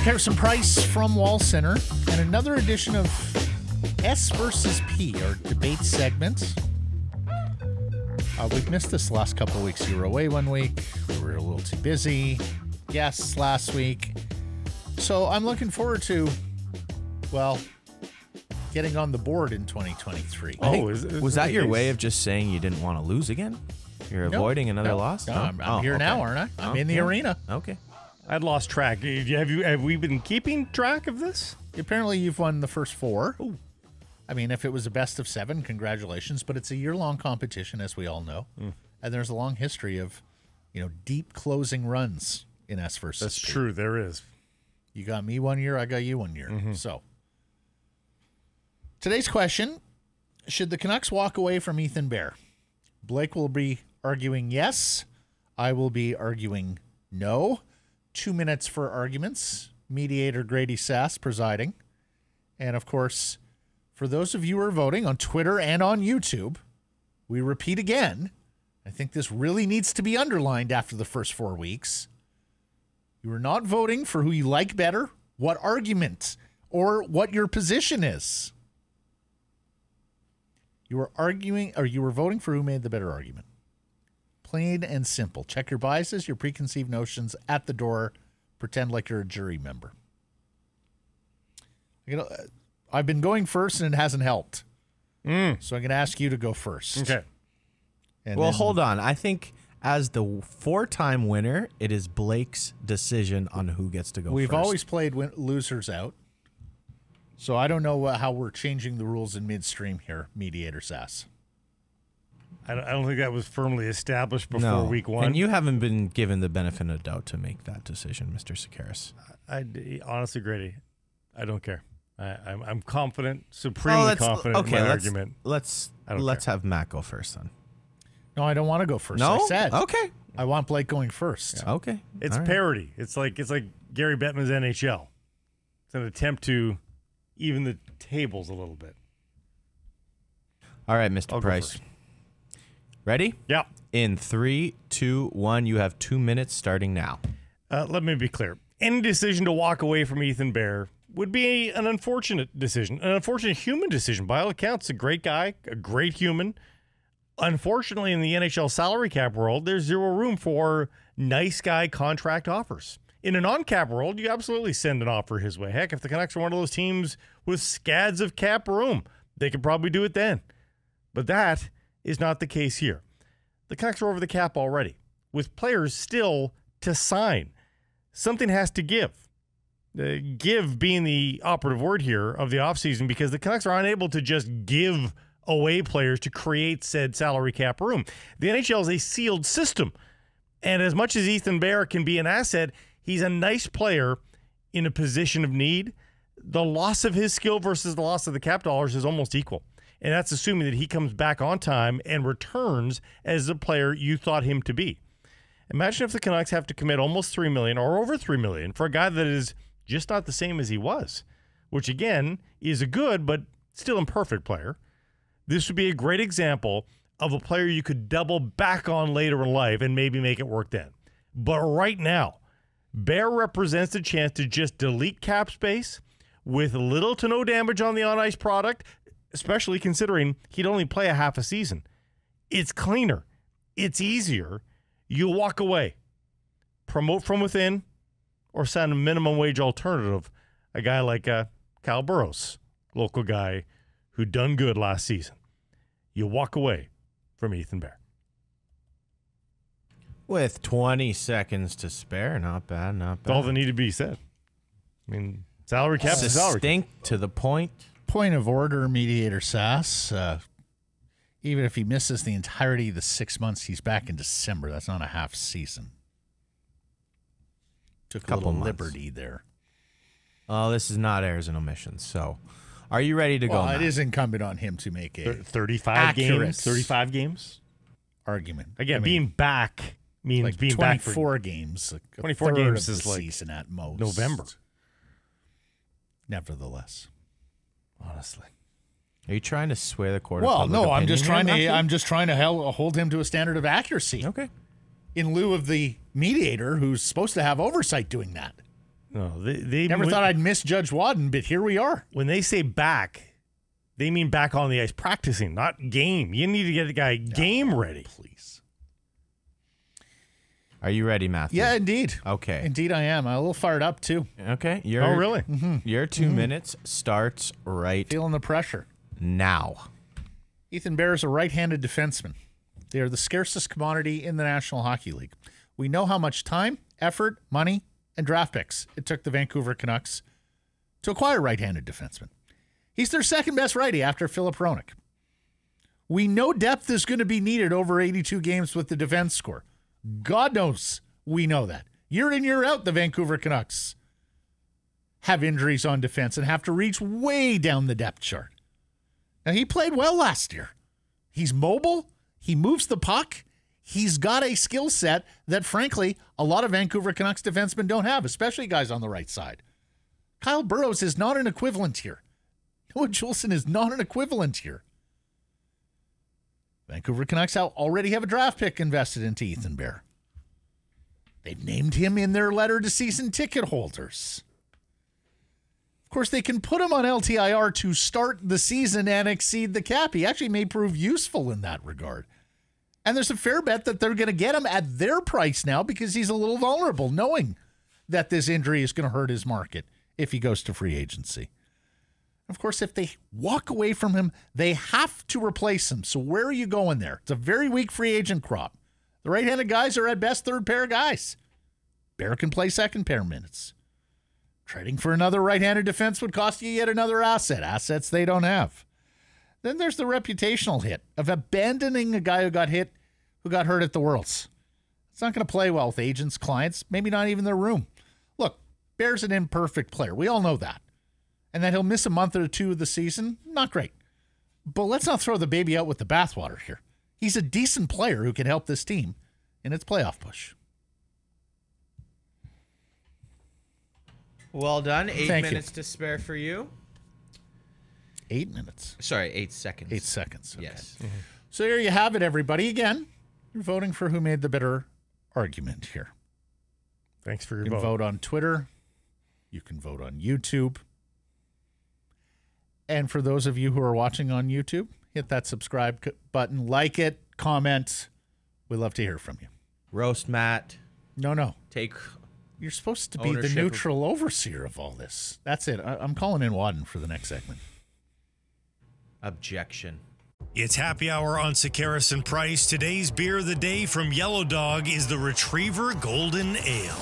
Sekeres and Price from Wall Center, and another edition of S versus P, our debate segment. We've missed this the last couple of weeks. You were away one week. We were a little too busy. Guests last week. So I'm looking forward to, well, getting on the board in 2023. Oh, was that your way of just saying you didn't want to lose again? You're avoiding another loss? No, I'm here now, aren't I? I'm in the arena. Okay. I'd lost track. Have we been keeping track of this? Apparently you've won the first 4. Ooh. I mean, if it was a best of 7, congratulations. But it's a year-long competition, as we all know. And there's a long history of, deep closing runs in S versus That's P. true. There is. You got me 1 year, I got you 1 year. So, today's question, should the Canucks walk away from Ethan Bear? Blake will be arguing yes. I will be arguing no. 2 minutes for arguments. Mediator Grady Sass presiding. And, of course, for those of you who are voting on Twitter and on YouTube, we repeat again, I think this really needs to be underlined after the first 4 weeks. You are not voting for who you like better, what argument, or what your position is. You are arguing, or you were voting for who made the better argument. Plain and simple. Check your biases, your preconceived notions at the door. Pretend like you're a jury member. I've been going first and it hasn't helped. So I'm going to ask you to go first. Okay. And well, hold on. I think as the 4-time winner, it is Blake's decision on who gets to go We've first. always played losers out. So I don't know how we're changing the rules in midstream here, Mediator Sass. I don't think that was firmly established before week 1. And you haven't been given the benefit of doubt to make that decision, Mr. Sekeres. Honestly, Grady, I don't care. I'm confident, supremely confident in my argument. Let's have Matt go first then. No, I don't want to go first. No? I said. Okay. I want Blake going first. Yeah. Okay. It's All right. parody. It's like Gary Bettman's NHL. It's an attempt to even the tables a little bit. All right, Mr. I'll go Price. first. Ready? Yeah. In 3, 2, 1, you have 2 minutes starting now. Let me be clear. Any decision to walk away from Ethan Bear would be an unfortunate decision, an unfortunate human decision. By all accounts, a great guy, a great human. Unfortunately, in the NHL salary cap world, there's zero room for nice guy contract offers. In a non-cap world, you absolutely send an offer his way. Heck, if the Canucks are one of those teams with scads of cap room, they could probably do it then. But that is not the case here. The Canucks are over the cap already, with players still to sign. Something has to give. Give being the operative word here of the offseason, because the Canucks are unable to just give away players to create said salary cap room. The NHL is a sealed system. And as much as Ethan Bear can be an asset, he's a nice player in a position of need. The loss of his skill versus the loss of the cap dollars is almost equal. And that's assuming that he comes back on time and returns as the player you thought him to be. Imagine if the Canucks have to commit almost $3 million or over $3 million for a guy that is just not the same as he was, which again is a good but still imperfect player. This would be a great example of a player you could double back on later in life and maybe make it work then. But right now, Bear represents a chance to just delete cap space with little to no damage on the on-ice product, especially considering he'd only play a half a season. It's cleaner. It's easier. You walk away. Promote from within or sign a minimum wage alternative. A guy like Kyle Burrows, local guy who done good last season. You walk away from Ethan Bear. With 20 seconds to spare. Not bad, not bad. That's all that need to be said. I mean, salary cap is salary cap. Succinct, to the point. Point of order, Mediator Sass. Even if he misses the entirety of the 6 months, he's back in December. That's not a half season. Took a little liberty there. Oh, this is not errors and omissions. So, are you ready to go? Well, Matt? it is incumbent on him to make a 35 accurate games. 35 games. Argument. Again, I mean, being back means like being back for 24 games. Like 24 games of is the like season at most. November. Nevertheless, honestly. Are you trying to sway the court? Well, of no, I'm opinion just here, trying to. Matthew? I'm just trying to hold him to a standard of accuracy. Okay. In lieu of the mediator, who's supposed to have oversight doing that. No, they Never thought I'd misjudge Wadden, but here we are. When they say back, they mean back on the ice practicing, not game. You need to get the guy game ready. Please. Are you ready, Matthew? Yeah, indeed. Okay. Indeed, I am. I'm a little fired up, too. Okay. Oh, really? Your 2 minutes starts right Feeling the pressure. now. Ethan Bear is a right-handed defenseman. They are the scarcest commodity in the National Hockey League. We know how much time, effort, money, and draft picks it took the Vancouver Canucks to acquire right-handed defensemen. He's their second best righty after Philip Hronek. We know depth is going to be needed over 82 games with the defense score. God knows we know that. Year in, year out, the Vancouver Canucks have injuries on defense and have to reach way down the depth chart. Now, he played well last year. He's mobile. He moves the puck. He's got a skill set that, frankly, a lot of Vancouver Canucks defensemen don't have, especially guys on the right side. Kyle Burroughs is not an equivalent here. Noah Juleson is not an equivalent here. Vancouver Canucks already have a draft pick invested into Ethan Bear. They've named him in their letter to season ticket holders. Of course, they can put him on LTIR to start the season and exceed the cap. He actually may prove useful in that regard. And there's a fair bet that they're going to get him at their price now because he's a little vulnerable, knowing that this injury is going to hurt his market if he goes to free agency. Of course, if they walk away from him, they have to replace him. So where are you going there? It's a very weak free agent crop. The right-handed guys are at best third pair guys. Bear can play second pair minutes. Trading for another right-handed defense would cost you yet another asset. Assets they don't have. Then there's the reputational hit of abandoning a guy who got hurt at the Worlds. It's not going to play well with agents, clients, maybe not even their room. Look, Bear's an imperfect player. We all know that. And that he'll miss a month or two of the season, not great. But let's not throw the baby out with the bathwater here. He's a decent player who can help this team in its playoff push. Well done. 8 Thank minutes to spare for you. 8 minutes. Sorry, 8 seconds. 8 seconds. Okay. Yes. So here you have it, everybody. Again, you're voting for who made the better argument here. Thanks for your You can vote. vote on Twitter. You can vote on YouTube. And for those of you who are watching on YouTube, hit that subscribe button, like it, comment. We love to hear from you. Roast Matt. No. Take You're supposed to be the ownership neutral overseer of all this. That's it. I'm calling in Wadden for the next segment. objection. It's happy hour on Sekeres and Price. Today's beer of the day from Yellow Dog is the Retriever Golden Ale.